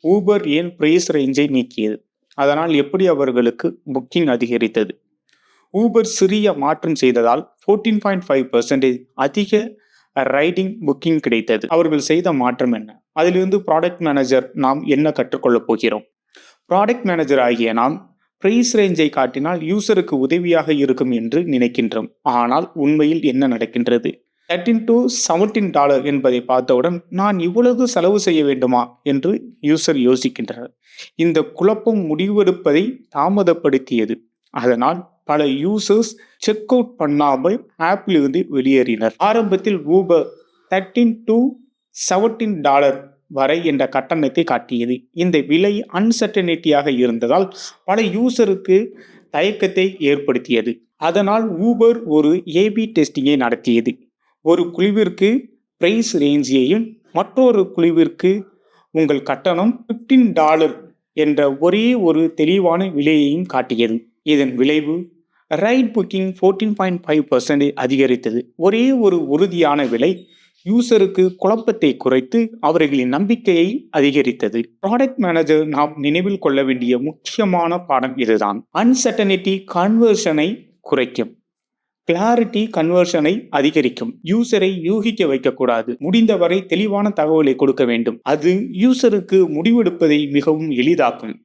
Uber ஏன் price ரேஞ்சை நீக்கியது? அதனால் எப்படி அவர்களுக்கு புக்கிங் அதிகரித்தது? ஊபர் சிறிய மாற்றம் செய்ததால் 14.5% அதிக ரைடிங் புக்கிங் கிடைத்தது. அவர்கள் செய்த மாற்றம் என்ன? அதிலிருந்து ப்ராடக்ட் மேனேஜர் நாம் என்ன கற்றுக்கொள்ளப் போகிறோம்? ப்ராடக்ட் மேனேஜர் ஆகிய நாம் பிரைஸ் ரேஞ்சை காட்டினால் யூசருக்கு உதவியாக இருக்கும் என்று நினைக்கின்றோம். ஆனால் உண்மையில் என்ன நடக்கின்றது? $13 to $17 என்பதை பார்த்தவுடன் நான் இவ்வளவு செலவு செய்ய வேண்டுமா என்று யூசர் யோசிக்கின்றனர். இந்த குழப்பம் முடிவெடுப்பதை தாமதப்படுத்தியது. அதனால் பல யூசர்ஸ் செக் அவுட் பண்ணாமல் ஆப்பிலிருந்து வெளியேறினர். ஆரம்பத்தில் ஊபர் $13 to $17 வரை என்ற கட்டணத்தை காட்டியது. இந்த விலை அன்சர்டனிட்டியாக இருந்ததால் பல யூசருக்கு தயக்கத்தை ஏற்படுத்தியது. அதனால் ஊபர் ஒரு ஏபி டெஸ்டிங்கை நடத்தியது. ஒரு குழுவிற்கு பிரைஸ் ரேஞ்சையும் மற்றொரு குழுவிற்கு உங்கள் கட்டணம் $15 என்ற ஒரே ஒரு தெளிவான விலையையும் காட்டியது. இதன் விளைவு ரைட் புக்கிங் 14.5% அதிகரித்தது. ஒரே ஒரு உறுதியான விலை யூசருக்கு குழப்பத்தை குறைத்து அவர்களின் நம்பிக்கையை அதிகரித்தது. ப்ராடக்ட் மேனேஜர் நாம் நினைவில் கொள்ள வேண்டிய முக்கியமான பாடம் இதுதான். அன்சர்டனிட்டி கன்வர்ஷனை குறைக்கும், கிளாரிட்டி கன்வர்ஷனை அதிகரிக்கும். யூசரை யூகிக்க வைக்கக்கூடாது. முடிந்தவரை தெளிவான தகவலை கொடுக்க வேண்டும். அது யூசருக்கு முடிவெடுப்பதை மிகவும் எளிதாக்கும்.